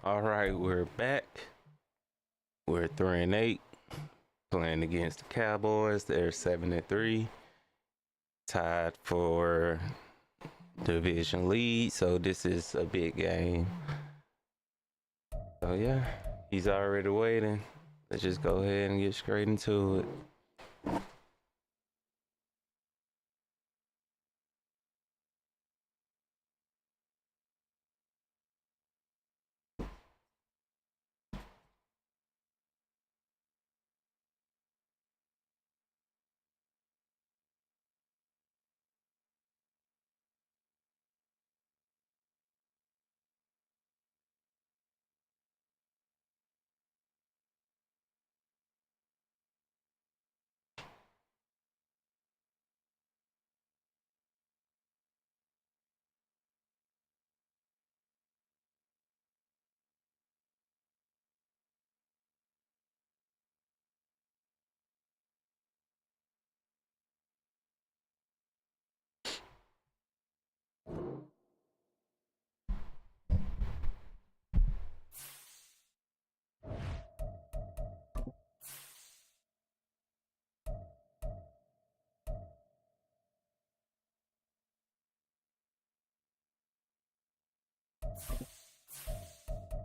All right, we're back. We're 3-8, playing against the Cowboys. They're 7-3, tied for division lead. So this is a big game. So yeah, he's already waiting. Let's just go ahead and get straight into it.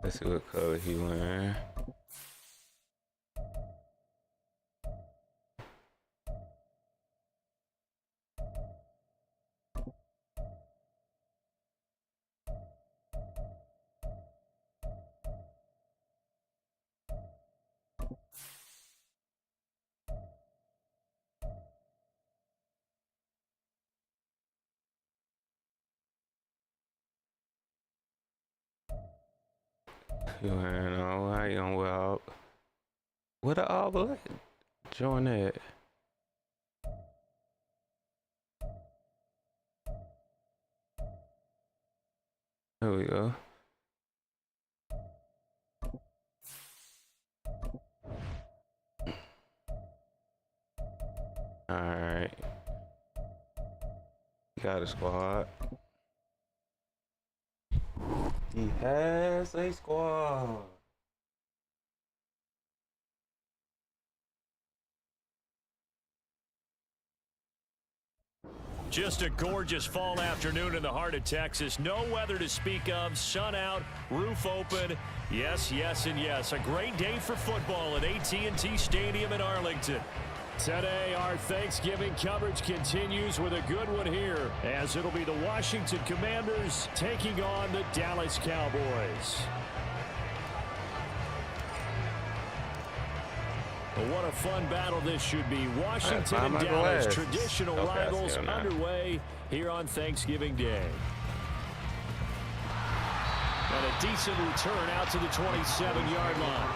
Let's see what color he wearing. You wearing all white on well. What a all black? Join that. There we go. All right. Got a squad. He has a squad. Just a gorgeous fall afternoon in the heart of Texas. No weather to speak of. Sun out, roof open. Yes, yes, and yes. A great day for football at AT&T Stadium in Arlington. Today, our Thanksgiving coverage continues with a good one here, as it'll be the Washington Commanders taking on the Dallas Cowboys. Well, what a fun battle this should be. Washington and Dallas, traditional rivals underway here on Thanksgiving Day. And a decent return out to the 27-yard line.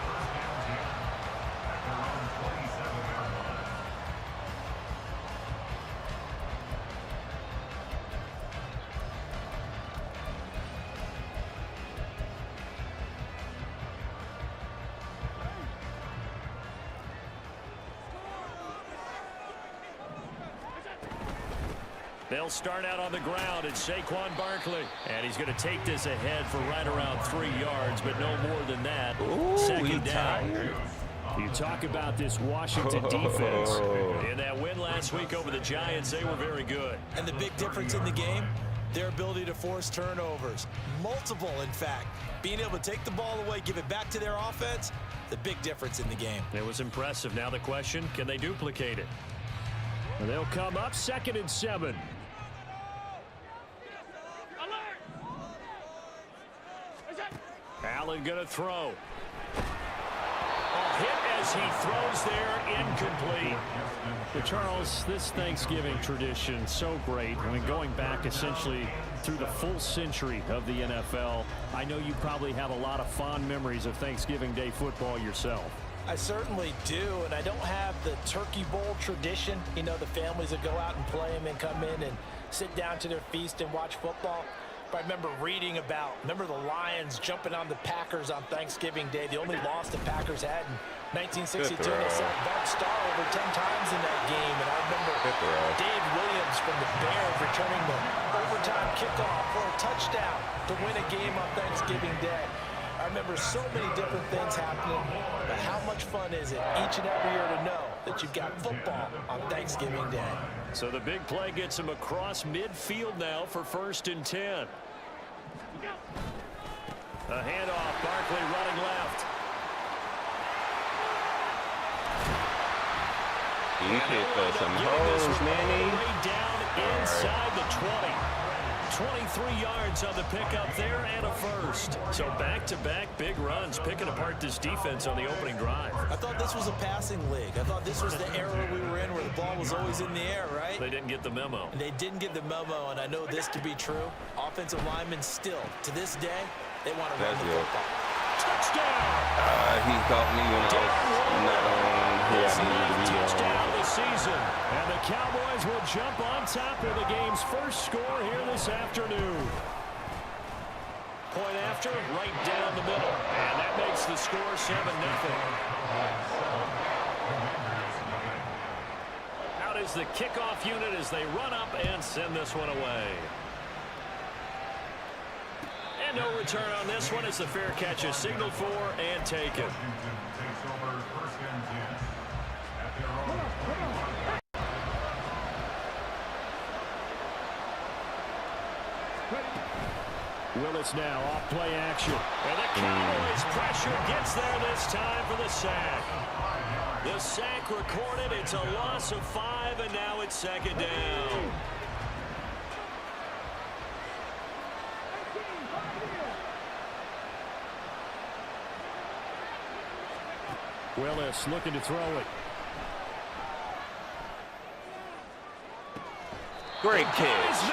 They'll start out on the ground. It's Saquon Barkley. And he's going to take this ahead for right around 3 yards, but no more than that. Ooh, second down. You talk about this Washington defense. In that win last week over the Giants, they were very good. And the big difference in the game, their ability to force turnovers. Multiple, in fact. Being able to take the ball away, give it back to their offense, the big difference in the game. It was impressive. Now the question, can they duplicate it? And they'll come up 2nd and 7. Allen going to throw. A hit as he throws there, incomplete. But Charles, this Thanksgiving tradition, so great. I mean, going back essentially through the full century of the NFL, I know you probably have a lot of fond memories of Thanksgiving Day football yourself. I certainly do, and I don't have the Turkey Bowl tradition. You know, the families that go out and play and then come in and sit down to their feast and watch football. I remember reading about, the Lions jumping on the Packers on Thanksgiving Day. The only loss the Packers had in 1962. They sacked Bart Starr over 10 times in that game. And I remember Dave Williams from the Bears returning the overtime kickoff for a touchdown to win a game on Thanksgiving Day. I remember so many different things happening, but how much fun is it each and every year to know that you've got football on Thanksgiving Day? So the big play gets him across midfield now for 1st and 10. A handoff, Barkley running left. You picked up some holes, Manny. Right down inside the 20. 23 yards on the pickup there and a first. So back-to-back big runs, picking apart this defense on the opening drive. I thought this was a passing league. I thought this was the era we were in where the ball was always in the air, right? They didn't get the memo. And they didn't get the memo, and I know this to be true. Offensive linemen still, to this day, they want to run the football. Touchdown! He caught me when I was not on here. I needed to be Touchdown on. of the season. And the Cowboys will jump on top of the game's first score here this afternoon. Point after, right down the middle. And that makes the score 7-0. Out is the kickoff unit as they run up and send this one away. And no return on this one as the fair catch is signaled for and taken. Willis now off play action. And the Cowboys pressure gets there this time for the sack. The sack recorded. It's a loss of 5, and now it's 2nd down. Willis looking to throw it. Great catch.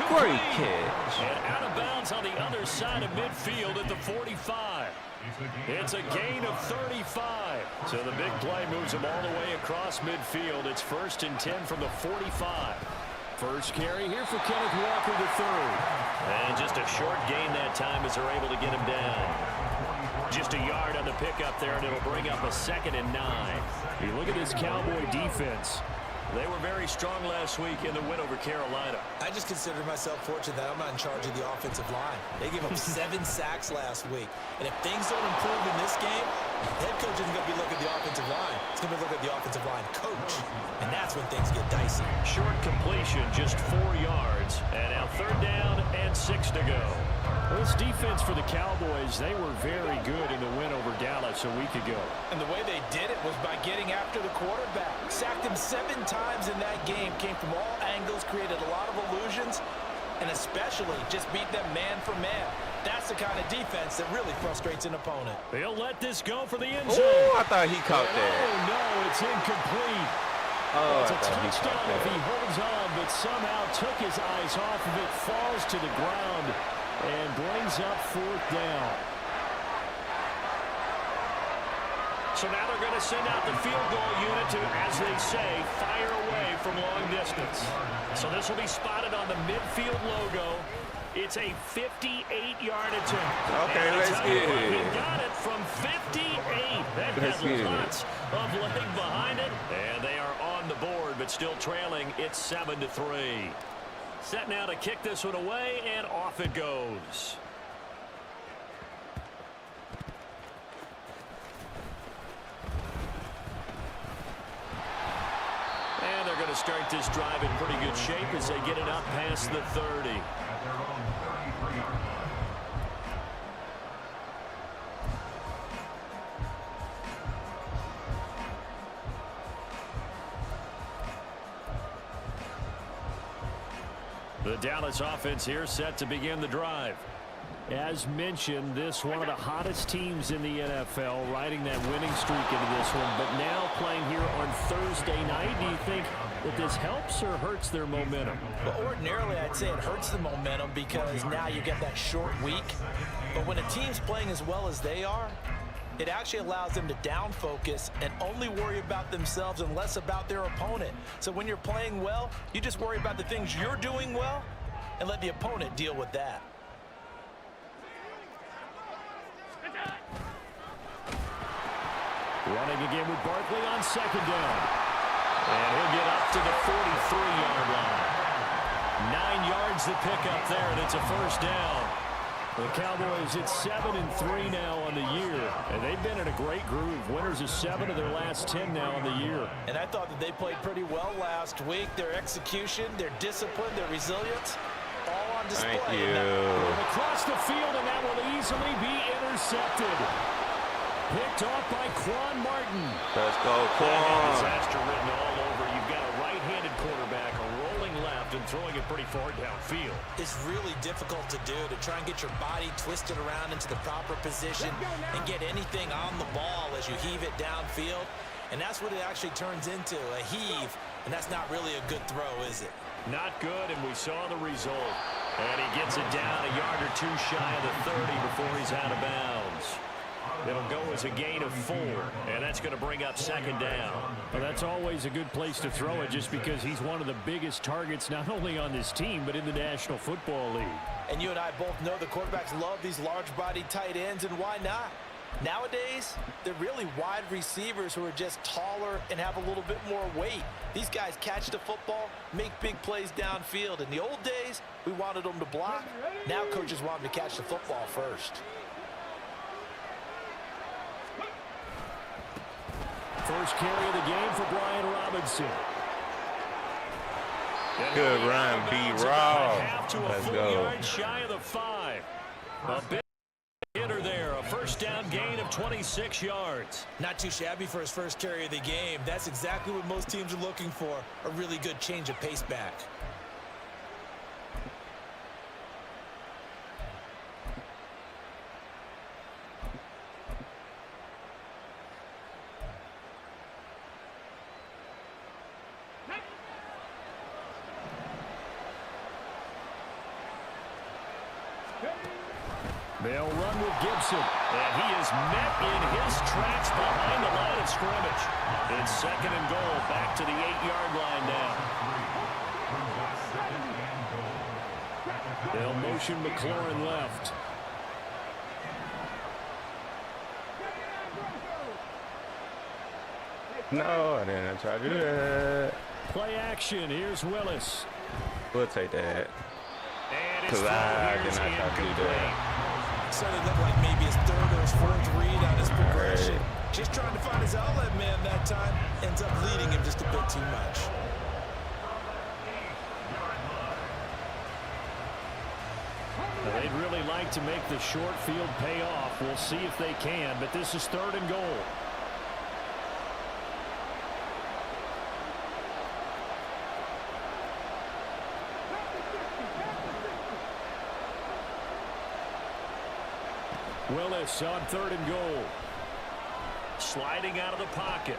Great catch. And out of bounds on the other side of midfield at the 45. It's a gain of 35. So the big play moves him all the way across midfield. It's 1st and 10 from the 45. First carry here for Kenneth Walker III. And just a short gain that time as they're able to get him down. Just a yard on the pickup there, and it'll bring up a 2nd and 9. You look at this Cowboy defense. They were very strong last week in the win over Carolina. I just consider myself fortunate that I'm not in charge of the offensive line. They gave up 7 sacks last week. And if things don't improve in this game, the head coach isn't going to be looking at the offensive line. It's going to be looking at the offensive line coach. And that's when things get dicey. Short completion, just 4 yards. And now 3rd down and 6 to go. Well, this defense for the Cowboys, they were very good in the win over Dallas a week ago. And the way they did it was by getting after the quarterback. Sacked him 7 times in that game. Came from all angles, created a lot of illusions, and especially just beat them man for man. That's the kind of defense that really frustrates an opponent. They'll let this go for the end zone. Oh, I thought he caught that. Oh, no, it's incomplete. Oh, It's I a thought he touchdown caught if he that. holds on, but somehow took his eyes off of it, falls to the ground, and brings up 4th down. So now they're going to send out the field goal unit to, as they say, fire away from long distance. So this will be spotted on the midfield logo. It's a 58-yard attempt. Okay, let's get it. He got it from 58. That Let's get has it. lots of leg behind it. And they are on the board, but still trailing. It's 7-3. Set now to kick this one away, and off it goes. And they're going to start this drive in pretty good shape as they get it up past the 30. The Dallas offense here set to begin the drive. As mentioned, this one of the hottest teams in the NFL, riding that winning streak into this one, but now playing here on Thursday night. Do you think that this helps or hurts their momentum? Well, ordinarily, I'd say it hurts the momentum because now you get that short week. But when a team's playing as well as they are, it actually allows them to down focus and only worry about themselves and less about their opponent. So when you're playing well, you just worry about the things you're doing well and let the opponent deal with that. Running again with Barkley on 2nd down. And he'll get up to the 43-yard line. 9 yards to pick up there, and it's a 1st down. The Cowboys, it's 7-3 now on the year, and they've been in a great groove. Winners of 7 of their last 10 now on the year. And I thought that they played pretty well last week. Their execution, their discipline, their resilience, all on display. Thank you. Across the field, and that will easily be intercepted. Picked off by Quan Martin. Let's go, Quan. Quan. Disaster written all over. You've got a right-handed quarterback, a rolling left, and throwing it pretty far downfield. It's really difficult to do, to try and get your body twisted around into the proper position and get anything on the ball as you heave it downfield. And that's what it actually turns into, a heave. And that's not really a good throw, is it? Not good, and we saw the result. And he gets it down a yard or two shy of the 30 before he's out of bounds. It'll go as a gain of 4, and that's going to bring up second down. Well, that's always a good place to throw it just because he's one of the biggest targets not only on this team but in the National Football League. And you and I both know the quarterbacks love these large-bodied tight ends, and why not? Nowadays, they're really wide receivers who are just taller and have a little bit more weight. These guys catch the football, make big plays downfield. In the old days, we wanted them to block. Now coaches want them to catch the football first. First carry of the game for Brian Robinson. Good run, B-Raw. Let's go. Yard shy of the 5. A big hitter there. A first down gain of 26 yards. Not too shabby for his first carry of the game. That's exactly what most teams are looking for. A really good change of pace back. They'll run with Gibson, and he is met in his tracks behind the line of scrimmage. It's second and goal, back to the 8-yard line now. They'll motion McLaurin left. No, I didn't try to do that. Play action, here's Willis. We'll take that. And his Because I throw did is not try to do incomplete. that. Certainly looked like maybe his third or his fourth read on his progression. Just trying to find his outlet man that time. Ends up leading him just a bit too much. They'd really like to make the short field pay off. We'll see if they can, but this is third and goal. Willis on third and goal. Sliding out of the pocket.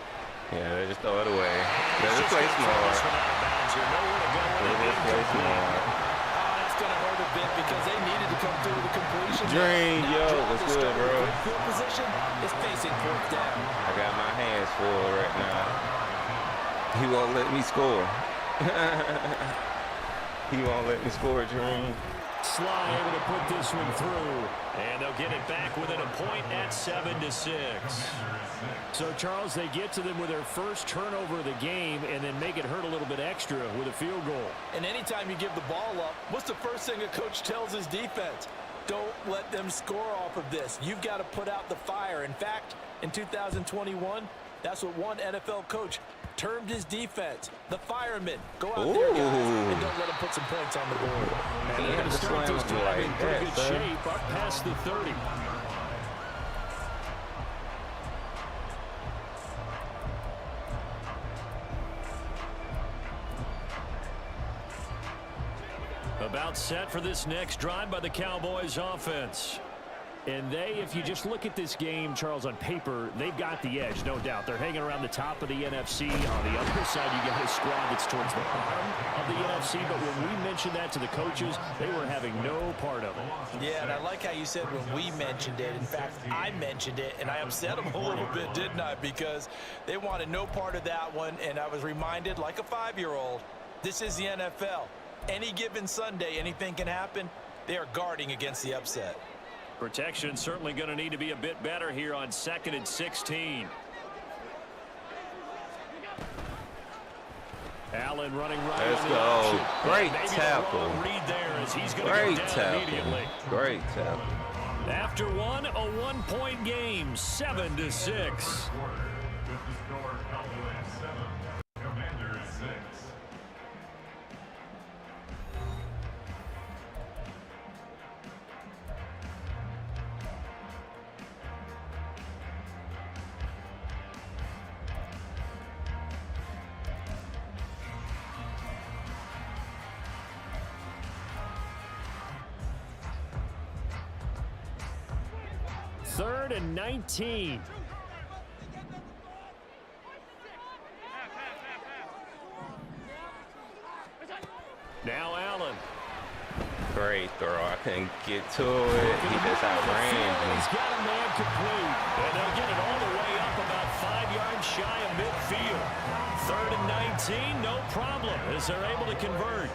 Yeah, they just throw it away. They just play smart. They just play smart. That's going to hurt a bit because they needed to come through the completion. Drain, yo, what's good, bro? Field position is facing fourth down. I got my hands full right now. He won't let me score. He won't let me score, Jerome. Sly able to put this one through, and they'll get it back within a point at 7-6. So, Charles, they get to them with their first turnover of the game and then make it hurt a little bit extra with a field goal. And anytime you give the ball up, what's the first thing a coach tells his defense? Don't let them score off of this. You've got to put out the fire. In fact, in 2021, that's what one NFL coach termed his defense, the firemen. Go out there, guys, and don't let them put some points on the board. And they're going to start this drive in pretty good shape up past the 30. About set for this next drive by the Cowboys offense. And they, if you just look at this game, Charles, on paper, they've got the edge, no doubt. They're hanging around the top of the NFC. On the other side, you got a squad that's towards the bottom of the NFC. But when we mentioned that to the coaches, they were having no part of it. Yeah, and I like how you said when we mentioned it. In fact, I mentioned it, and I upset them a little bit, didn't I? Because they wanted no part of that one, and I was reminded, like a 5-year-old, this is the NFL. Any given Sunday, anything can happen. They are guarding against the upset. Protection certainly going to need to be a bit better here on 2nd and 16. Allen running right. Let's go. Great tackle. Read there as he's going Great to go down tackle. immediately. Great tackle. After one, a 1-point game, 7-6. Third and 19. Now Allen. Great throw. I couldn't get to it. He just outran me. He's got a man complete. And they'll get it all the way up about 5 yards shy of midfield. Third and 19, no problem as they're able to convert.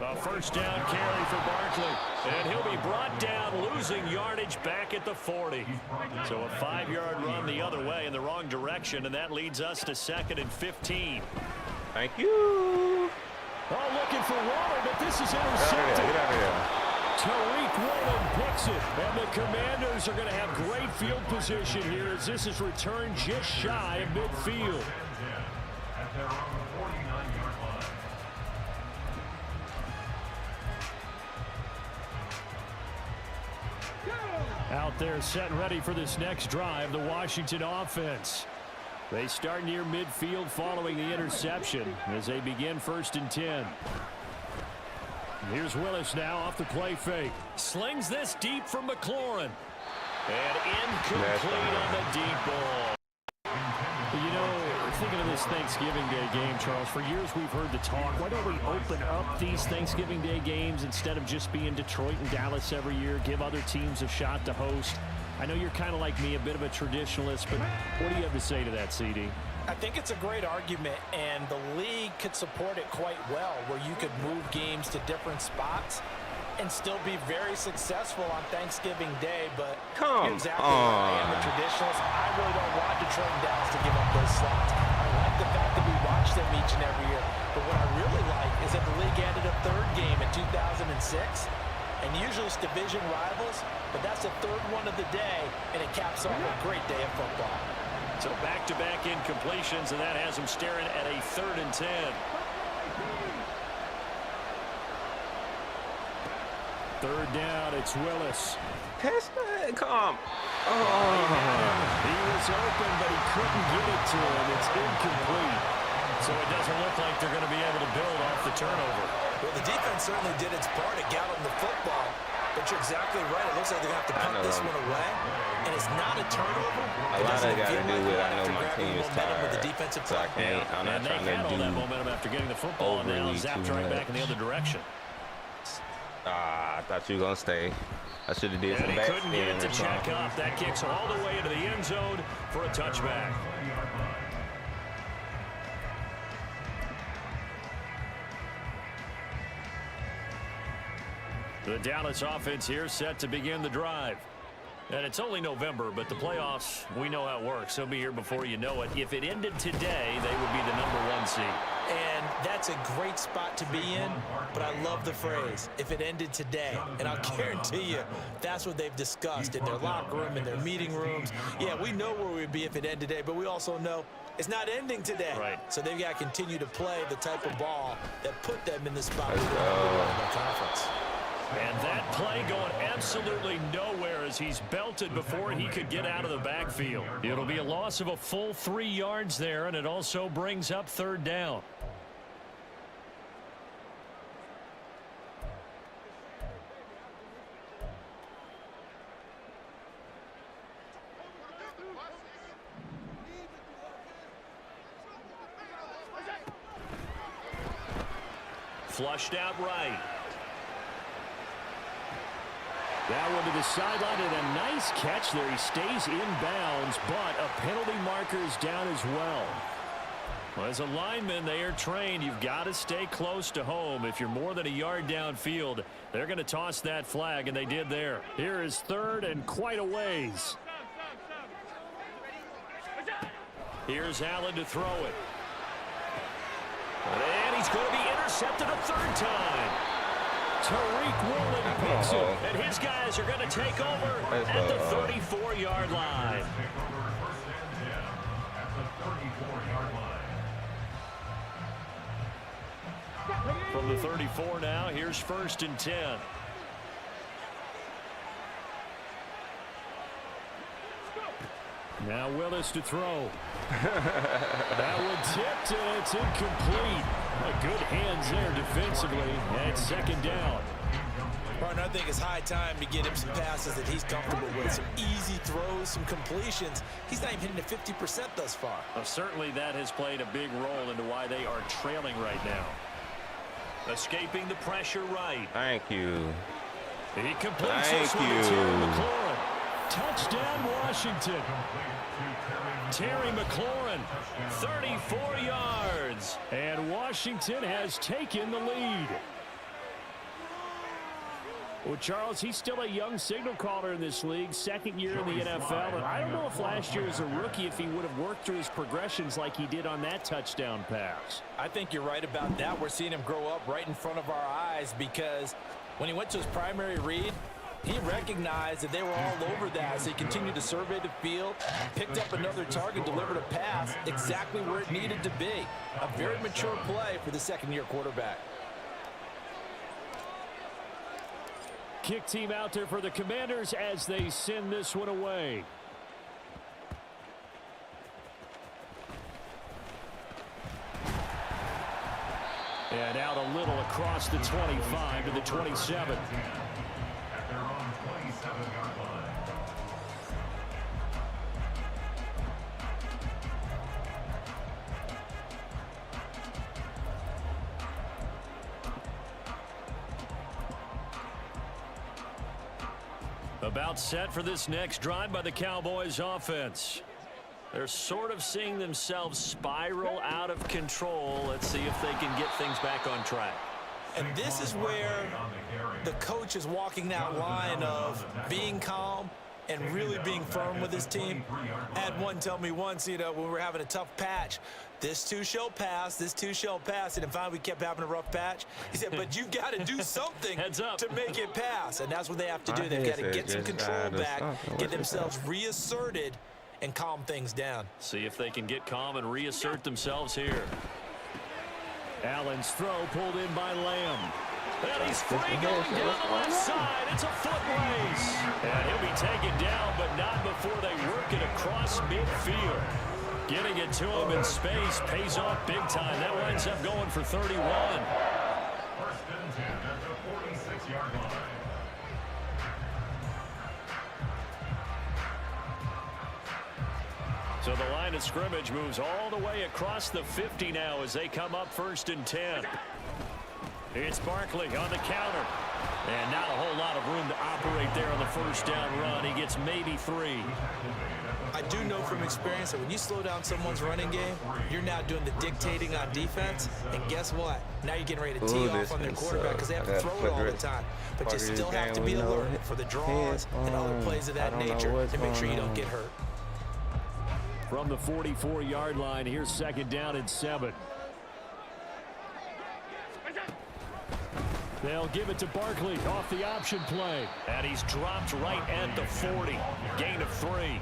A first down carry for Barkley. And he'll be brought down, losing yardage back at the 40. So a 5-yard run the other way in the wrong direction, and that leads us to 2nd and 15. Thank you. Oh, looking for Waller, but this is Get intercepted. out of here. Tariq Woolen picks it, and the Commanders are going to have great field position here as this is returned just shy of midfield. Out there set and ready for this next drive, the Washington offense. They start near midfield following the interception as they begin 1st and 10. Here's Willis now off the play fake. Slings this deep from McLaurin. And incomplete on the deep ball. You know, thinking of this Thanksgiving Day game, Charles, for years we've heard the talk, why don't we open up these Thanksgiving Day games instead of just being Detroit and Dallas every year, give other teams a shot to host? I know you're kind of like me, a bit of a traditionalist, but what do you have to say to that, CD? I think it's a great argument, and the league could support it quite well, where you could move games to different spots and still be very successful on Thanksgiving Day. But you're exactly right. I am a traditionalist. I really don't want Detroit and Dallas to give up those slots. I like the fact that we watch them each and every year. But what I really like is that the league added a 3rd game in 2006. And usually it's division rivals, but that's the 3rd one of the day, and it caps off a great day of football. So back-to-back incompletions, and that has them staring at a 3rd and 10. Third down, it's Willis. Come. He was open, but he couldn't get it to him. It's incomplete. So it doesn't look like they're going to be able to build off the turnover. Well, the defense certainly did its part to gallop the football, but you're exactly right. It looks like they're going to have to punt this one away, and it's not a turnover. A lot of it got to do with I know my team is tired, with the defensive so I can't. I'm not trying to do that momentum after getting the football, and now zapped right back in the other direction. I thought you were going to stay. I should have did some back. back. Couldn't get it to check up. That kicks all the way into the end zone for a touchback. The Dallas offense here set to begin the drive. And it's only November, but the playoffs, we know how it works. They'll be here before you know it. If it ended today, they would be the #1 seed. And that's a great spot to be in, but I love the phrase, if it ended today. And I'll guarantee you, that's what they've discussed in their locker room, in their meeting rooms. Yeah, we know where we'd be if it ended today, but we also know it's not ending today. Right. So they've got to continue to play the type of ball that put them in the spot where they're in the conference. And that play going absolutely nowhere as he's belted before he could get out of the backfield. It'll be a loss of a full 3 yards there, and it also brings up 3rd down. Flushed out right. That one to the sideline, and a nice catch there. He stays in bounds, but a penalty marker is down as well. Well, as a lineman, they are trained. You've got to stay close to home. If you're more than a yard downfield, they're going to toss that flag, and they did there. Here is 3rd and quite a ways. Here's Allen to throw it. And he's going to be intercepted a third time. Tariq Woolen picks it, and his guys are going to take over at the 34-yard line. From the 34 now, here's 1st and 10. Now Willis to throw. That one tipped, and it's incomplete. Good hands there defensively, and 2nd down. Partner, I think it's high time to get him some passes that he's comfortable with. Some easy throws, some completions. He's not even hitting the 50% thus far. Well, certainly that has played a big role into why they are trailing right now. Escaping the pressure right. Thank you. He completes Thank this one to Terry McLaurin. Touchdown, Washington. Terry McLaurin, 34 yards. And Washington has taken the lead. Well, Charles, he's still a young signal caller in this league, 2nd year in the NFL. And I don't know if last year as a rookie, if he would have worked through his progressions like he did on that touchdown pass. I think you're right about that. We're seeing him grow up right in front of our eyes because when he went to his primary read, he recognized that they were all over that, so he continued to survey the field, picked up another target, delivered a pass exactly where it needed to be. A very mature play for the 2nd-year quarterback. Kick team out there for the Commanders as they send this one away. And out a little across the 25 to the 27. About set for this next drive by the Cowboys offense. They're sort of seeing themselves spiral out of control. Let's see if they can get things back on track. And this is where the coach is walking that line of being calm and really being firm with his team. I had one tell me once, when we were having a tough patch, this too shall pass, this too shall pass. And then finally we kept having a rough patch. He said, but you've got to do something to make it pass. And that's what they have to do. They've got to get some control back, get themselves reasserted, and calm things down. See if they can get calm and reassert themselves here. Allen's throw pulled in by Lamb. And he's free going down the left side. It's a foot race. And he'll be taken down, but not before they work it across midfield. Getting it to him in space pays off big time. That winds up going for 31. 1st and 10 at the 46-yard line. So the line of scrimmage moves all the way across the 50 now as they come up 1st and 10. It's Barkley on the counter. And not a whole lot of room to operate there on the 1st down run. He gets maybe 3. I do know from experience that when you slow down someone's running game, you're now doing the dictating on defense. And guess what? Now you're getting ready to tee off on their quarterback because they have to throw it all the time. But you still have to be alert for the draws and other plays of that nature to make sure you don't get hurt. From the 44-yard line, here's 2nd down and 7. They'll give it to Barkley off the option play. And he's dropped right at the 40. Gain of 3.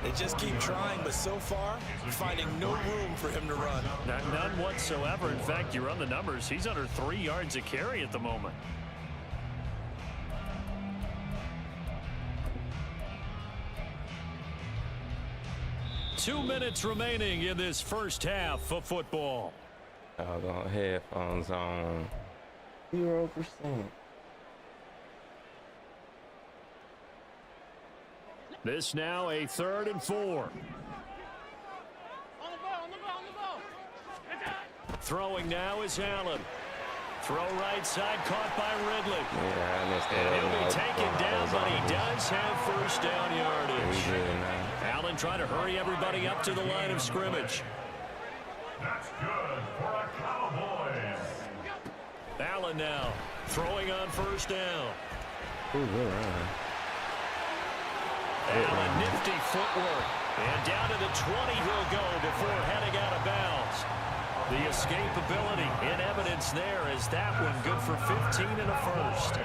They just keep trying, but so far, finding no room for him to run. None whatsoever. In fact, you run the numbers. He's under 3 yards a carry at the moment. Two minutes remaining in this first half of football. Doggone headphones on. 0%. This now a 3rd and 4. Throwing now is Allen. Throw right side, caught by Ridley. And he'll be taken down, but he does have 1st down yardage. Allen trying to hurry everybody up to the line of scrimmage. That's good for the Cowboys. Allen now throwing on 1st down. Ooh, Allen, nifty footwork. And down to the 20 he'll go before heading out of bounds. The escapability in evidence there as that one good for 15 and a first.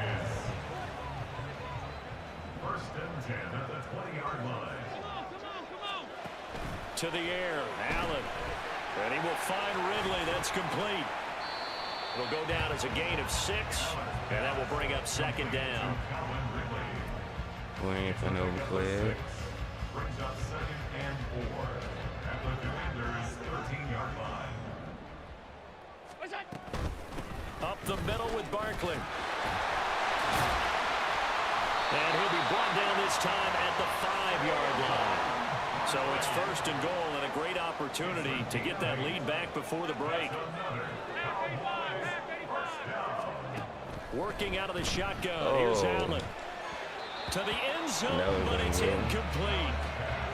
First and 10 at the 20-yard line. To the air, Allen. And he will find Ridley. That's complete. It'll go down as a gain of 6, and that will bring up second down. Waiting for no play. Brings up second and 4 at the Commanders' 13-yard line. Up the middle with Barkley. And he'll be brought down this time at the 5-yard line. So it's first and goal and a great opportunity to get that lead back before the break. Working out of the shotgun. Here's Allen. To the end zone, but it's incomplete.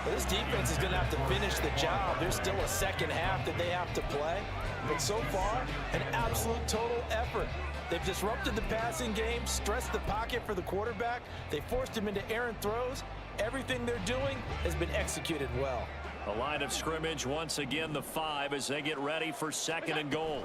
Well, this defense is going to have to finish the job. There's still a second half that they have to play. But so far, an absolute total effort. They've disrupted the passing game, stressed the pocket for the quarterback. They forced him into errant throws. Everything they're doing has been executed well. A line of scrimmage once again, the 5 as they get ready for second and goal.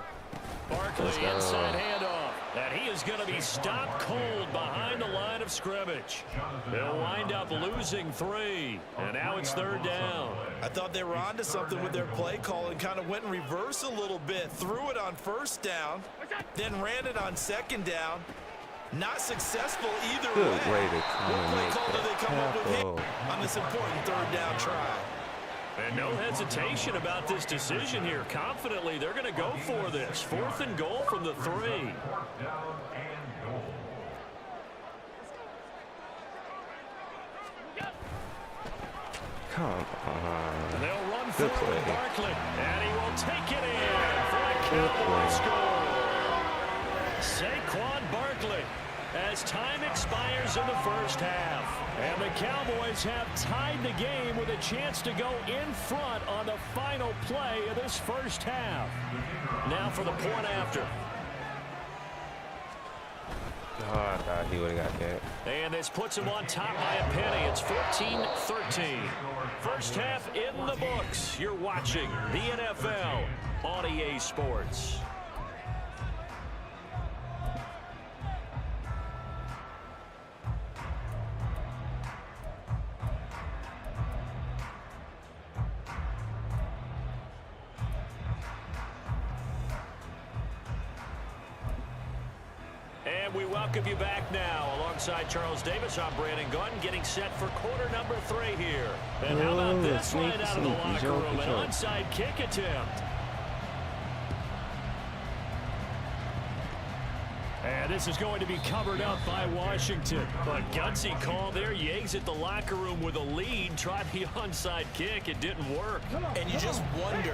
Barkley inside handoff. And he is going to be stopped cold behind the line of scrimmage. They'll wind up losing 3. And now it's third down. I thought they were onto something with their play call and kind of went in reverse a little bit. Threw it on first down, then ran it on second down. Not successful either way. Good way to come What and play make call do they come up with here tackle. on this important third down try? And no hesitation about this decision here. Confidently, they're going to go for this. 4th and goal from the 3. Down and goal. Come on. And they'll run Good forward with play. Barkley. And he will take it in for a Good Cowboys play. score. Saquon Barkley as time expires in the first half. And the Cowboys have tied the game with a chance to go in front on the final play of this first half. Now for the point after. Oh, I thought he would have got that. And this puts him on top by a penny. It's 14-13. First half in the books. You're watching the NFL on EA Sports. And we welcome you back now. Alongside Charles Davis, I'm Brandon Gunn, getting set for quarter number 3 here. And how about this right out of the locker room? An onside kick attempt. And this is going to be covered up by Washington. A gutsy call there. You exit the locker room with a lead. Try the onside kick. It didn't work. And you just wonder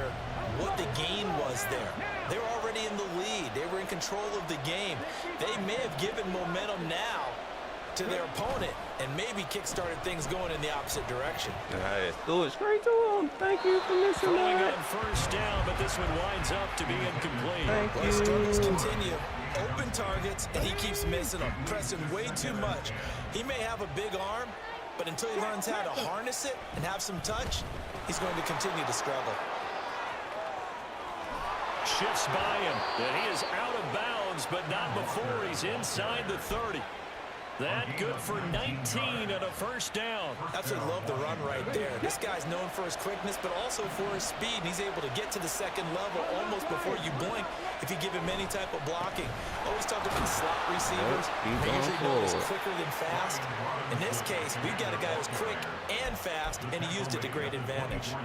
what the gain was there. They were already in the lead. They were in control of the game. They may have given momentum now to their opponent and maybe kick-started things going in the opposite direction. Nice. Threw it straight to him. Thank you for missing Throwing that. on first down, but this one winds up to be incomplete. Thank Well, you. the struggles continue. Open targets, and he keeps missing them, pressing way too much. He may have a big arm, but until he learns how to harness it and have some touch, he's going to continue to struggle. Shifts by him, and he is out of bounds, but not before he's inside the 30. That good for 19 and a first down. Absolutely love the run right there. This guy's known for his quickness, but also for his speed. And he's able to get to the second level almost before you blink if you give him any type of blocking. Always talk about slot receivers. Yep, They're usually known as forward. quicker than fast. In this case, we've got a guy who's quick and fast, and he used it to great advantage.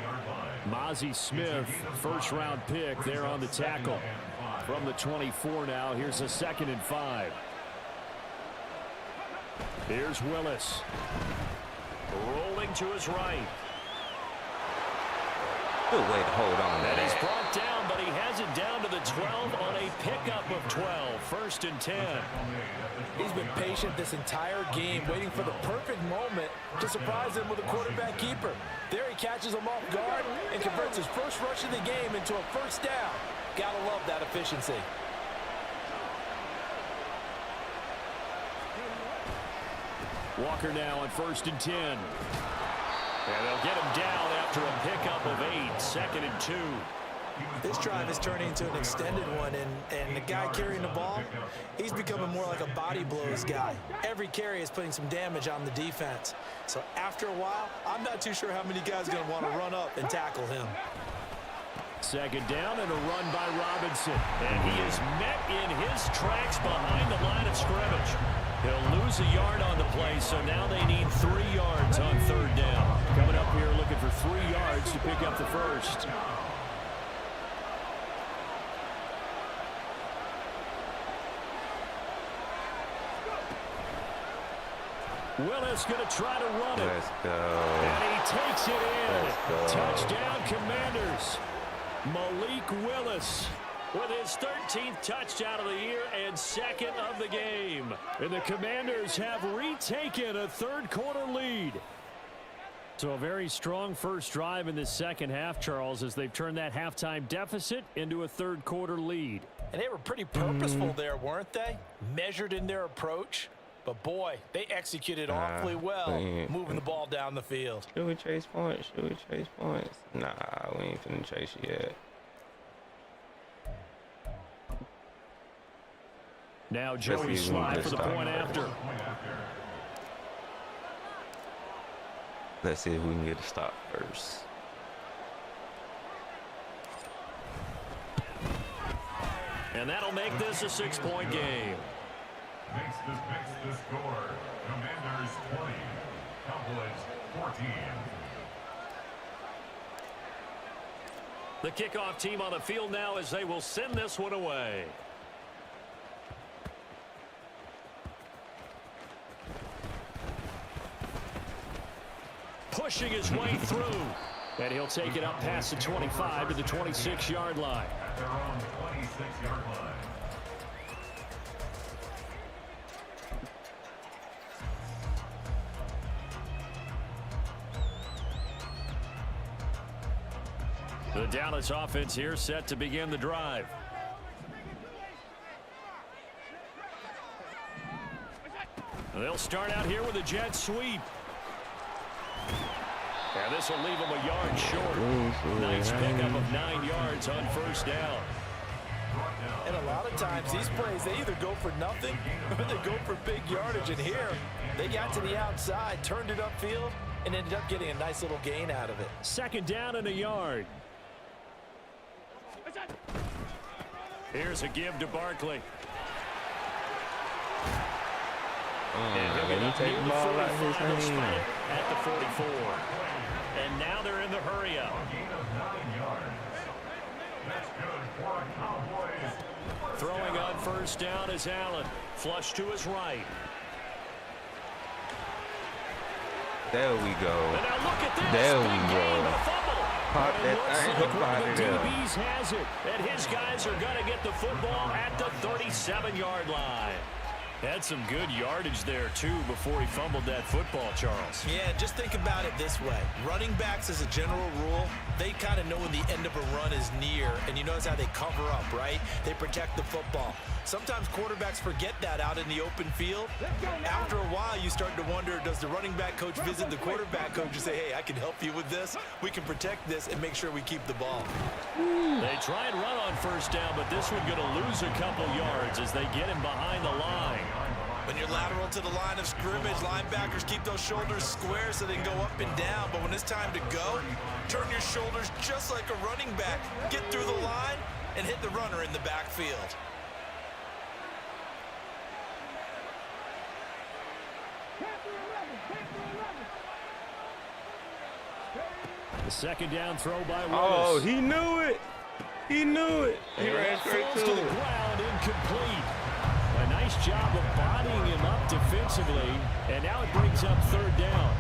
Mozzie Smith, first-round pick there on the tackle. From the 24 now, here's a 2nd and 5. Here's Willis. Rolling to his right. Good way to hold on to And he's that. brought down, but he has it down to the 12 on a pickup of 12. 1st and 10. He's been patient this entire game, waiting for the perfect moment to surprise him with a quarterback keeper. There he catches him off guard and converts his first rush of the game into a first down. Gotta love that efficiency. Walker now on 1st and 10. And they'll get him down after a pickup of 8, 2nd and 2. This drive is turning into an extended one, and the guy carrying the ball, he's becoming more like a body blows guy. Every carry is putting some damage on the defense. So after a while, I'm not too sure how many guys are going to want to run up and tackle him. 2nd down and a run by Robinson. And he is met in his tracks behind the line of scrimmage. He'll lose a yard on the play, so now they need 3 yards on 3rd down. Coming up here looking for 3 yards to pick up the first. Willis going to try to run it. Let's go. And he takes it in. Let's go. Touchdown, Commanders. Malik Willis with his 13th touchdown of the year and 2nd of the game. And the Commanders have retaken a 3rd quarter lead. So a very strong first drive in the second half, Charles, as they've turned that halftime deficit into a 3rd quarter lead. And they were pretty purposeful there, weren't they? Measured in their approach. But, boy, they executed awfully well, moving the ball down the field. Should we chase points? Should we chase points? Nah, we ain't finna chase you yet. Now Joey Slye for the point after. Let's see if we can get a stop first. And that'll make this a 6-point game. Makes the score. Commanders 20, Cowboys 14. The kickoff team on the field now as they will send this one away. Pushing his way through. And he'll take it up past the 25 to the 26-yard line. At their own 26-yard line. The Dallas offense here set to begin the drive. They'll start out here with a jet sweep. And this will leave them a yard short. Nice pickup of 9 yards on 1st down. And a lot of times these plays, they either go for nothing or they go for big yardage. And here, they got to the outside, turned it upfield, and ended up getting a nice little gain out of it. 2nd down and a yard. Here's a give to Barkley. And he'll get take the ball out of his hand. At the 44. And now they're in the hurry up. Throwing on 1st down is Allen. Flush to his right. There we go. And now look at this. There we Big go. game and a fumble. Pop And it that looks thing like up one out of of the there. DBs has it. And his guys are going to get the football at the 37-yard line. Had some good yardage there, too, before he fumbled that football, Charles. Yeah, just think about it this way. Running backs, as a general rule, they kind of know when the end of a run is near, and you notice how they cover up, right? They protect the football. Sometimes quarterbacks forget that out in the open field. After a while, you start to wonder, does the running back coach visit the quarterback coach and say, hey, I can help you with this. We can protect this and make sure we keep the ball. They try and run on 1st down, but this one going to lose a couple yards as they get him behind the line. When you're lateral to the line of scrimmage, linebackers keep those shoulders square so they can go up and down. But when it's time to go, turn your shoulders just like a running back. Get through the line and hit the runner in the backfield. The 2nd down throw by Willis. Oh, he knew it. He knew it. He ran straight falls to to the it. ground, incomplete. A nice job of bodying him up defensively, and now it brings up 3rd down.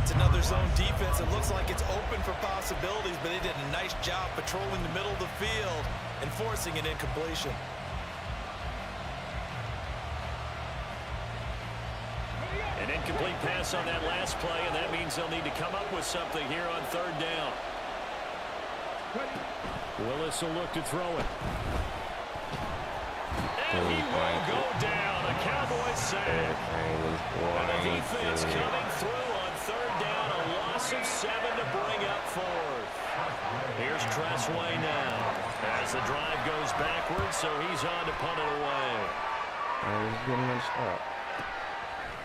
It's another zone defense. It looks like it's open for possibilities, but they did a nice job patrolling the middle of the field and forcing an incompletion. An incomplete pass on that last play, and that means they'll need to come up with something here on 3rd down. Willis will look to throw it. And he will go down. A Cowboys sack. And the defense coming through on 3rd down. A loss bring up fourth. Here's Tressway now as the drive goes backwards, so he's on to punt it away. He's getting a stop.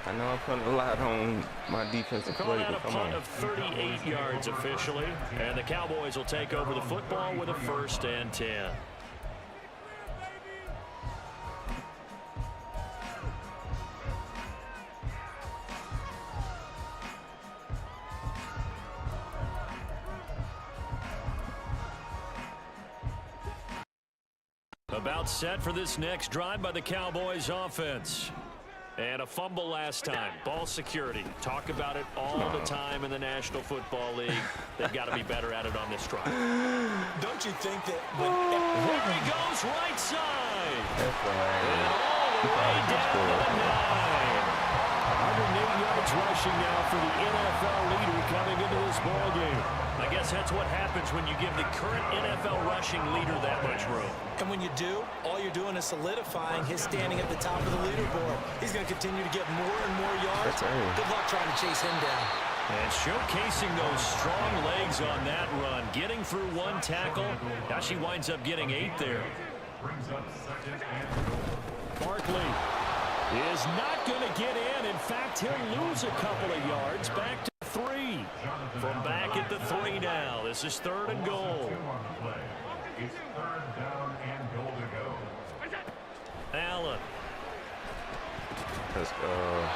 I know I'm putting a lot on my defensive play, Call out a but come punt on. of 38 yards officially, and the Cowboys will take over the football with a 1st and 10. About set for this next drive by the Cowboys offense. And a fumble last time. Ball security. Talk about it all the time in the National Football League. They've got to be better at it on this drive. Don't you think that There he goes, right side. That's right. And all the way down to the 9. 108 yards rushing now for the NFL leader coming into this ball game. I guess that's what happens when you give the current NFL rushing leader that much room. And when you do, all you're doing is solidifying his standing at the top of the leaderboard. He's going to continue to get more and more yards. That's right. Good luck trying to chase him down. And showcasing those strong legs on that run, getting through one tackle. Now she winds up getting 8 there. Brings up 2nd and goal. Barkley is not going to get in. In fact, he'll lose a couple of yards. Back to 3. From back at the 3 now. This is 3rd and goal. 2 on the play. It's 3rd down and goal to go. Allen Let's go.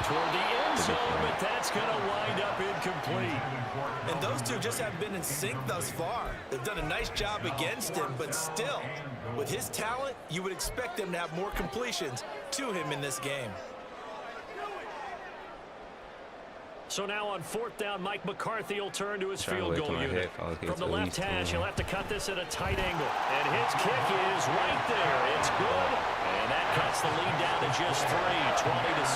toward the end zone, but that's going to wind up incomplete. And those two just haven't been in sync thus far. They've done a nice job against him, but still, with his talent, you would expect them to have more completions to him in this game. So now on 4th down, Mike McCarthy will turn to his Trying to field wait goal till my unit. headphones get From the to at left least hash, 10. he'll have to cut this at a tight angle. And his kick is right there. It's good. And that cuts the lead down to just 3,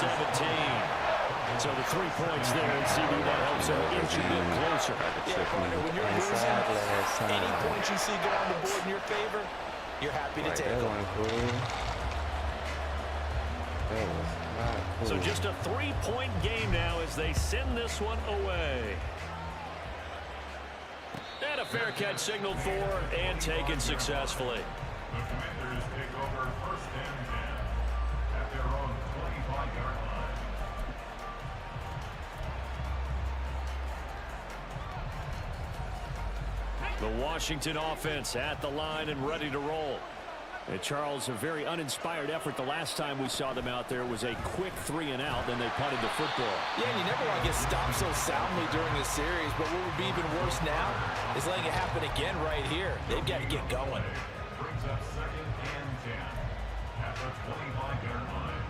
20-17. So the 3 points there, and CD, that helps him inch a bit closer. Yeah, partner, when you're losing, any points you see go on the board in your favor, you're happy to take That them. one cool. That was not cool. So just a 3-point game now as they send this one away. And a fair catch signaled for and taken successfully. The Commanders take over 1st and 10 at their own 25-yard line. The Washington offense at the line and ready to roll. And Charles, a very uninspired effort. The last time we saw them out there was a quick 3 and out, then they punted the football. Yeah, and you never want to get stopped so soundly during a series, but what would be even worse now is letting it happen again right here. They've got to get going. Brings up 2nd and 10 at the 25-yard line.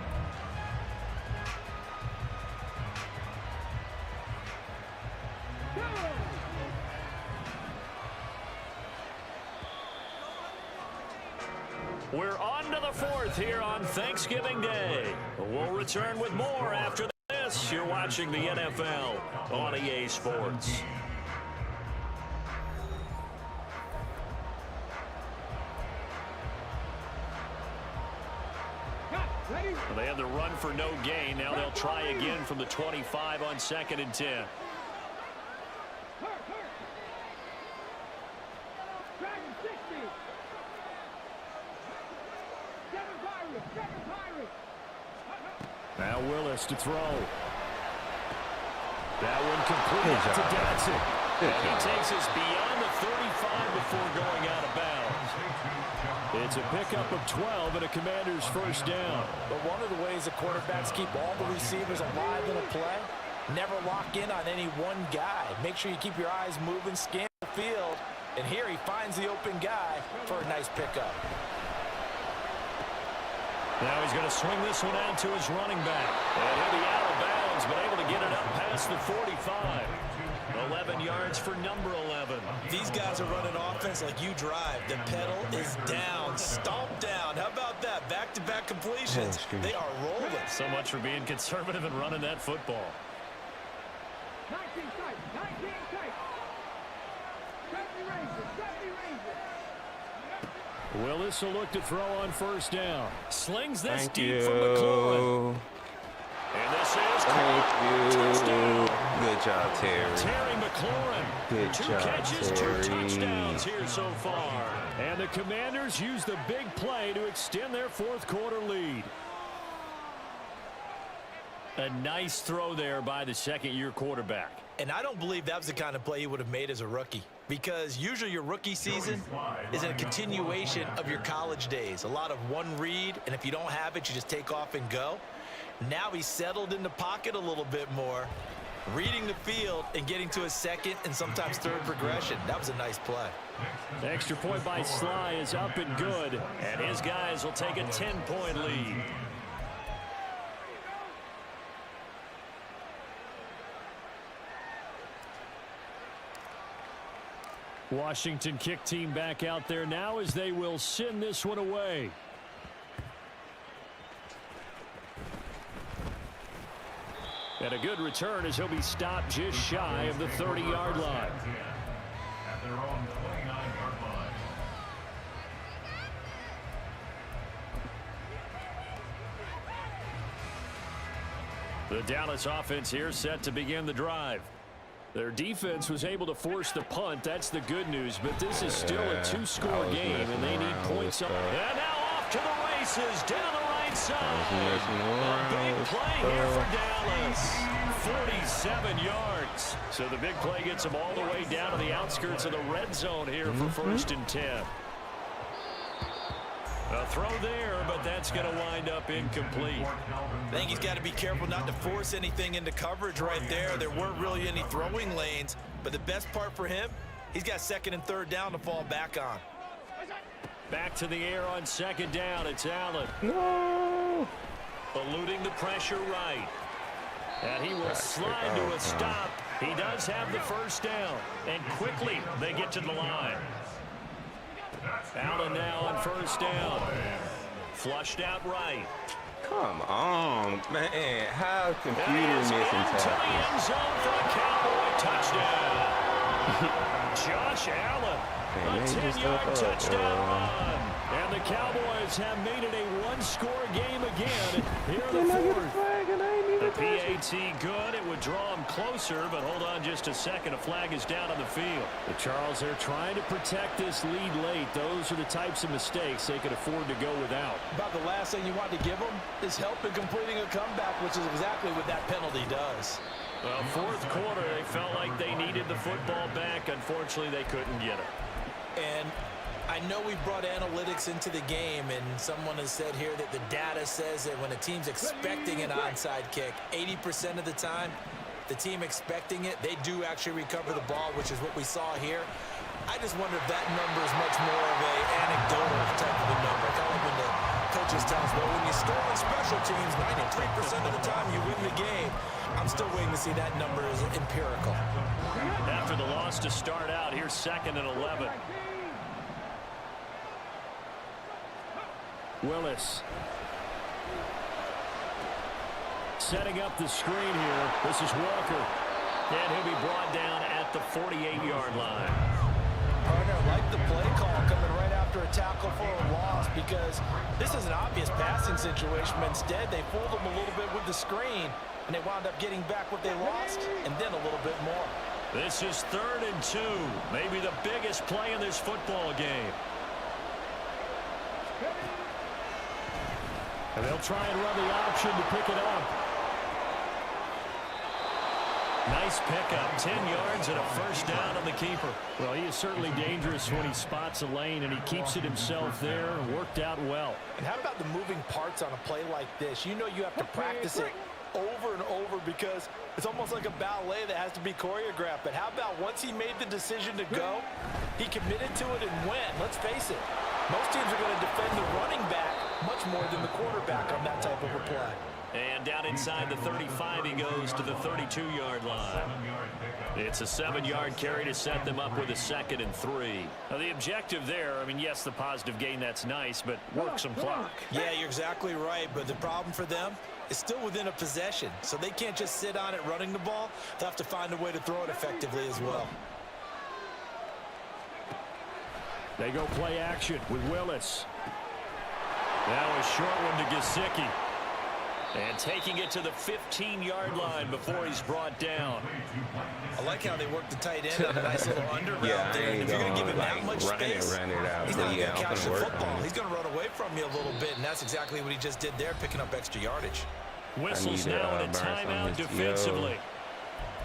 We're on to the 4th here on Thanksgiving Day. We'll return with more after this. You're watching the NFL on EA Sports. They had the run for no gain. Now they'll try again from the 25 on 2nd and 10. Now Willis to throw. That one complete to Dotson. And he takes us beyond the 35 before going out of bounds. It's a pickup of 12 and a Commander's 1st down. But one of the ways the quarterbacks keep all the receivers alive in a play, never lock in on any one guy. Make sure you keep your eyes moving, scan the field, and here he finds the open guy for a nice pickup. Now he's going to swing this one out to his running back. And he'll be out of bounds, but able to get it up past the 45. 11 yards for number 11. These guys are running offense like you drive. The pedal is down, stomped down. How about that? Back-to-back completions. They are rolling. So much for being conservative and running that football. 19 tight, 19 tight. 70 ranges. Willis will look to throw on 1st down. Slings this Thank deep you. from McLaurin. And this is Thank you. touchdown. Good job, Terry. Terry McLaurin. Good Two job, catches, Terry. 2 touchdowns here so far. And the Commanders use the big play to extend their fourth quarter lead. A nice throw there by the second-year quarterback. And I don't believe that was the kind of play he would have made as a rookie, because usually your rookie season is a continuation of your college days. A lot of one read, and if you don't have it, you just take off and go. Now he's settled in the pocket a little bit more, reading the field and getting to his second and sometimes third progression. That was a nice play. The extra point by Sly is up and good, and his guys will take a 10-point lead. Washington kick team back out there now as they will send this one away. And a good return as he'll be stopped just shy of the 30-yard line. At their own 29-yard line. The Dallas offense here set to begin the drive. Their defense was able to force the punt. That's the good news, but this is still a two-score game, and they need points up. And now off to the races down the right side. A big play here for Dallas. 47 yards. So the big play gets them all the way down to the outskirts of the red zone here for 1st and 10. A throw there, but that's going to wind up incomplete. I think he's got to be careful not to force anything into coverage right there. There weren't really any throwing lanes, but the best part for him, he's got 2nd and 3rd down to fall back on. Back to the air on 2nd down. It's Allen. No. Eluding the pressure right. And he will slide to a stop. He does have the 1st down. And quickly they get to the line. Allen now on 1st down. Flushed out right. Come on, man. How computer missing into the end tackle? zone for a Cowboy touchdown. Josh Allen, a 10-yard touchdown run. And the Cowboys have made it a one-score game again here in the 4th. The PAT good. It would draw him closer, but hold on just a second. A flag is down on the field. The Charles, they're trying to protect this lead late. Those are the types of mistakes they could afford to go without. About the last thing you want to give them is help in completing a comeback, which is exactly what that penalty does. Well, 4th quarter, they felt like they needed the football back. Unfortunately, they couldn't get it. And I know we brought analytics into the game, and someone has said here that the data says that when a team's expecting an onside kick, 80% of the time, the team expecting it, they do actually recover the ball, which is what we saw here. I just wonder if that number is much more of an anecdotal type of a number. Kind of when the coaches tell us, well, when you score on special teams, 93% of the time you win the game. I'm still waiting to see that number is empirical. After the loss to start out, here's 2nd and 11. Willis. Setting up the screen here. This is Walker. And he'll be brought down at the 48-yard line. Partner, I like the play call coming right after a tackle for a loss, because this is an obvious passing situation, but instead they fooled them a little bit with the screen, and they wound up getting back what they lost, and then a little bit more. This is 3rd and 2. Maybe the biggest play in this football game. And they'll try and run the option to pick it up. Nice pickup, 10 yards and a 1st down on the keeper. Well, he is certainly dangerous when he spots a lane, and he keeps it himself there and worked out well. And how about the moving parts on a play like this? You know you have to practice it over and over, because it's almost like a ballet that has to be choreographed. But how about once he made the decision to go, he committed to it and went. Let's face it, most teams are going to defend the running back much more than the quarterback on that type of a play. And down inside the 35, he goes to the 32-yard line. It's a 7-yard carry to set them up with a 2nd and 3. Now, the objective there, I mean, yes, the positive gain, that's nice, but work some clock. Yeah, you're exactly right, but the problem for them is still within a possession, so they can't just sit on it running the ball. They'll have to find a way to throw it effectively as well. They go play action with Willis. Now a short one to Gesicki. And taking it to the 15-yard line before he's brought down. I like how they work the tight end on a nice little under route Yeah, I there. And ain't if you're going to give him gonna, that much run space, it out. he's not But going to catch the I'm gonna work football. on it. He's going to run away from you a little bit, and that's exactly what he just did there, picking up extra yardage. Whistles I need to, now and a burn some timeout of this defensively.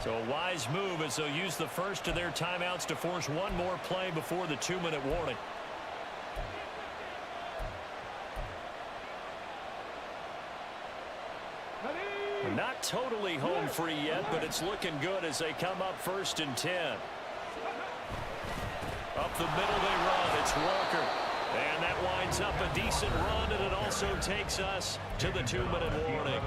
So a wise move as they'll use the first of their timeouts to force one more play before the 2-minute warning. Not totally home free yet, but it's looking good as they come up 1st and 10. Up the middle they run. It's Walker. And that winds up a decent run, and it also takes us to the 2-minute warning.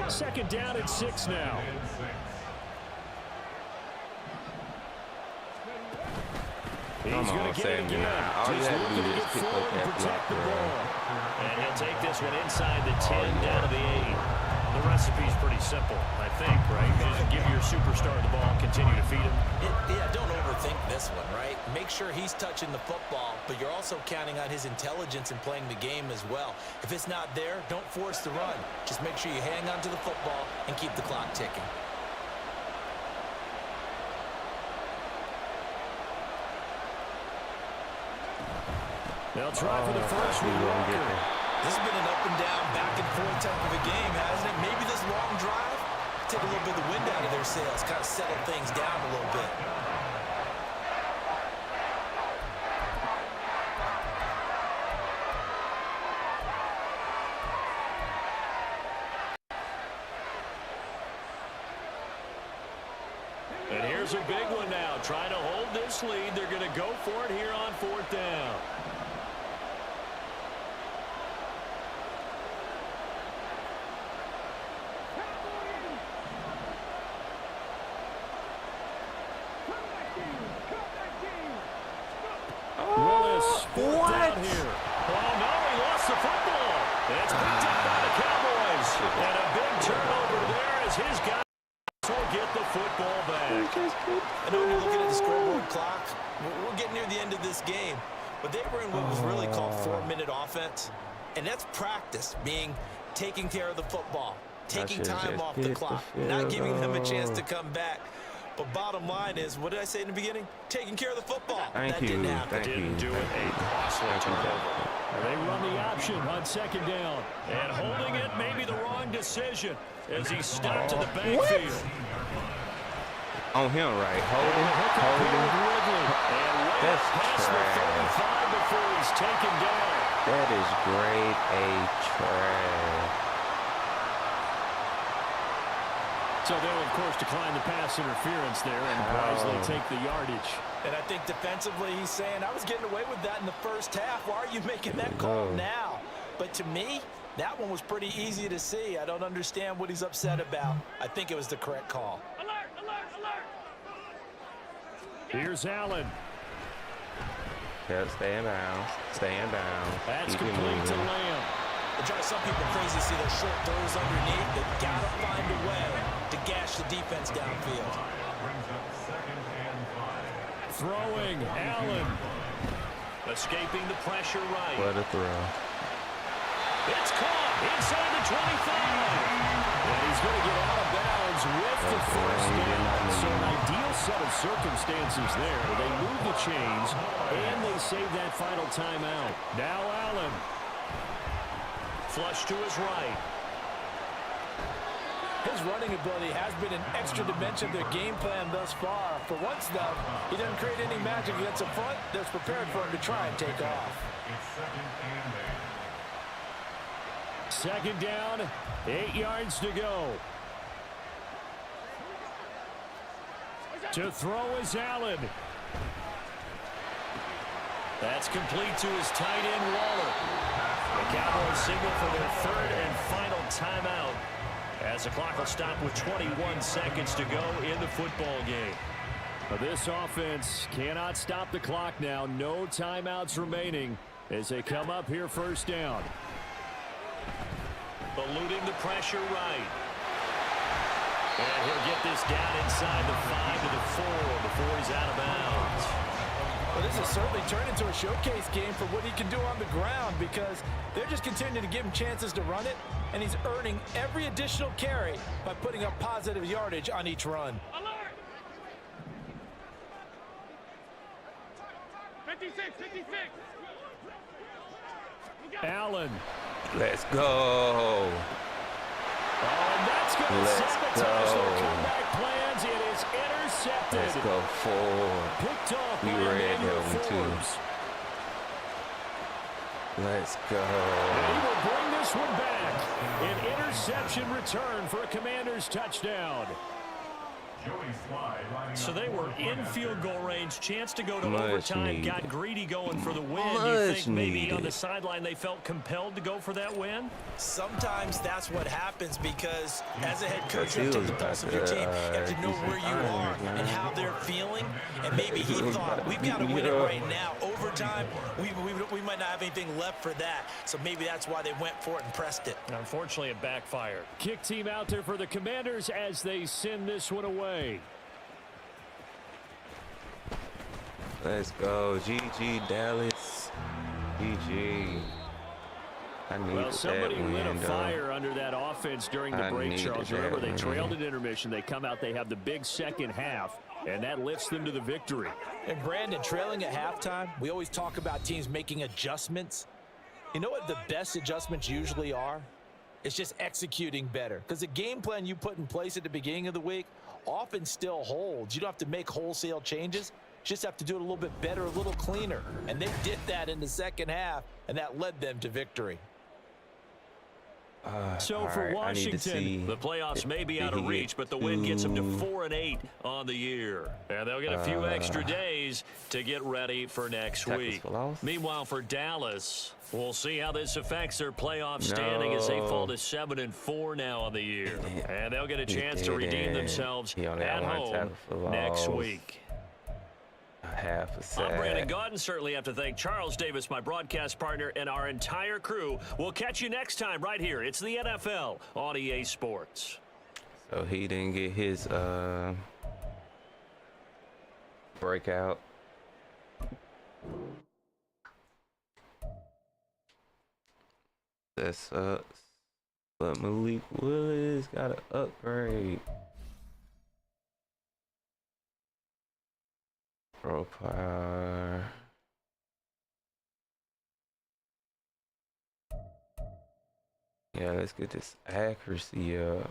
2nd down and 6 now. He's Come going on, to get it 79. again. All you Just have to looking do to is get pick up forward and that protect the block, ball. And he'll take this one inside the 10 down to the 8. The recipe's pretty simple, I think, right? You just give your superstar the ball, continue to feed him. Yeah, don't overthink this one, right? Make sure he's touching the football, but you're also counting on his intelligence in playing the game as well. If it's not there, don't force the run. Just make sure you hang on to the football and keep the clock ticking. They'll try for the first with Walker. This has been an up and down, back and forth type of a game, hasn't it? Maybe this long drive, take a little bit of the wind out of their sails, kind of settle things down a little bit. And here's a big one now. Trying to hold this lead. They're going to go for it here on 4th down. Willis, 4th down here. Oh, no, he lost the football. It's picked up by the Cowboys. And a big turnover there as his guys will get the football back. I know when you're looking at the scoreboard clock, we're getting near the end of this game, but they were in what was really called 4-minute offense, and that's practice, being taking care of the football, taking time off the clock, not giving them a chance to come back. But bottom line is, what did I say in the beginning? Taking care of the football. Thank that you. didn't happen. Didn't do it. A costly turnover. They run the option on 2nd down. And holding it may be the wrong decision as he stopped in the backfield. On him, right? Hold him. And way That's past the trash. 35 before he's taken down. That is grade A trash. So they'll, of course, decline the pass interference there and wisely take the yardage. And I think defensively he's saying, I was getting away with that in the first half. Why are you making that call now? But to me, that one was pretty easy to see. I don't understand what he's upset about. I think it was the correct call. Alert, alert, alert. Here's Allen. Yeah, stay in bounds. Stay in bounds. That's Keep it complete to moving. Lamb. It drives some people crazy to see those short throws underneath. They got to find a way to gash the defense downfield. Brings up 2nd and 5. Throwing, Allen. Escaping the pressure right. What a throw. It's caught inside the 25. And he's going to get out of bounds with the first down. So an ideal set of circumstances there. They move the chains, and they save that final timeout. Now Allen. Flush to his right. His running ability has been an extra dimension of their game plan thus far. For once, though, he doesn't create any magic against the front that's prepared for him to try and take off. It's 2nd and 8. 2nd down, 8 yards to go. To throw is Allen. That's complete to his tight end, Waller. The Cowboys signal for their 3rd and final timeout as the clock will stop with 21 seconds to go in the football game. This offense cannot stop the clock now. No timeouts remaining as they come up here 1st down. Eluding the pressure right. And he'll get this down inside the 5 to the 4 before he's out of bounds. Well, this is will certainly turn into a showcase game for what he can do on the ground because they're just continuing to give him chances to run it, and he's earning every additional carry by putting up positive yardage on each run. Alert! 56, 56. Allen. Let's go. And that's going to sabotage their comeback plans. It is intercepted. Let's go forward. Picked off We by read Emmanuel that one too. Forbes. Let's He go. will bring this one back. An interception return for a Commanders touchdown. So they were in field goal range, chance to go to Much overtime, needed. got greedy going for the win. Do you think maybe on the sideline they felt compelled to go for that win? Sometimes that's what happens because as a head coach, you He have to was take the pulse of about your to, team. You have to know do where some you are things, man. and how they're feeling. And maybe he thought, we've got to win it right now. Overtime, we might not have anything left for that. So maybe that's why they went for it and pressed it. Unfortunately, it backfired. Kick team out there for the Commanders as they send this one away. Let's go. GG, Dallas. GG. I needed Well, somebody that lit a win, though. fire under that offense during the I break, needed Charles. that Remember, they win. trailed at intermission. They come out, they have the big second half, and that lifts them to the victory. And Brandon, trailing at halftime, we always talk about teams making adjustments. You know what the best adjustments usually are? It's just executing better. Because the game plan you put in place at the beginning of the week often still holds. You don't have to make wholesale changes. You just have to do it a little bit better, a little cleaner. And they did that in the second half, and that led them to victory. So for Alright, I need to Washington, see The playoffs may be if out of he reach, get but the win gets them to two. 4-8 on the year. And they'll get a few extra days to get ready for next Tackles week. for loss. Meanwhile, for Dallas, we'll see how this affects their playoff standing as they fall to 7-4 now on the year. And they'll get a chance to redeem themselves He only at got one home tackle for next loss. week. A half a sack. I'm Brandon Gaudin. Certainly have to thank Charles Davis, my broadcast partner, and our entire crew. We'll catch you next time right here. It's the NFL on EA Sports. So he didn't get his breakout. That sucks. But Malik Willis got an upgrade. Profile. Yeah, let's get this accuracy up.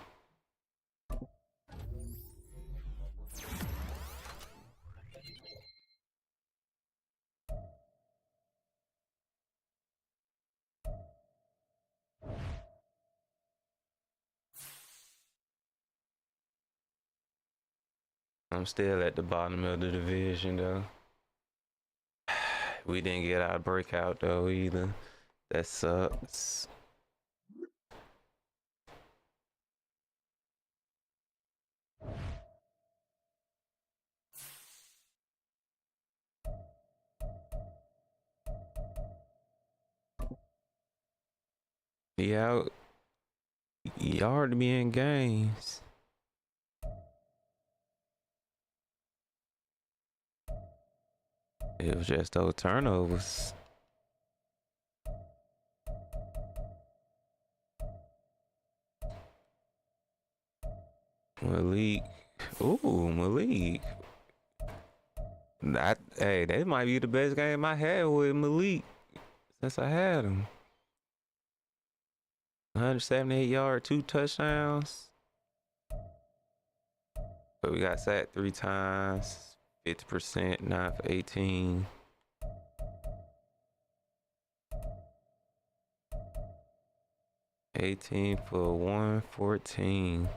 I'm still at the bottom of the division though. We didn't get our breakout though either. That sucks. Yeah, y'all hard to be in games. It was just those turnovers. Malik. Ooh, Malik. Hey, that might be the best game I had with Malik since I had him. 178 yards, 2 touchdowns. But we got sacked 3 times. 50%, 9 for 18. $18 for 114.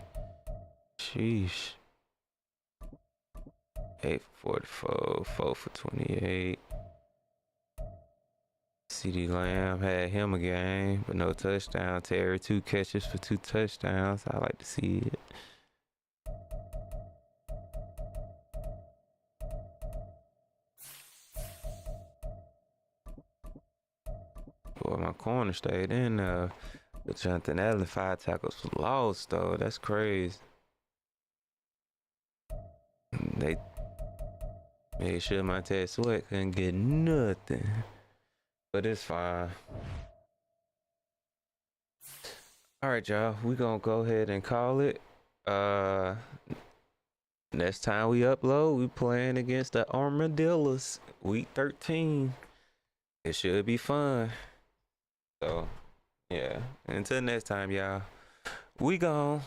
Sheesh. 8 for 44, 4 for 28. CeeDee Lamb had him a game, but no touchdown. Terry 2 catches for 2 touchdowns. I like to see it. Boy, my corner stayed in there. But Jonathan Allen 5 tackles for loss though. That's crazy. They Made sure my Montez Sweat couldn't get nothing. But it's fine. Alright, y'all. We gonna go ahead and call it. Next time we upload, we playing against the Armadillos. Week 13. It should be fun. So, yeah. Until next time, y'all. We gone.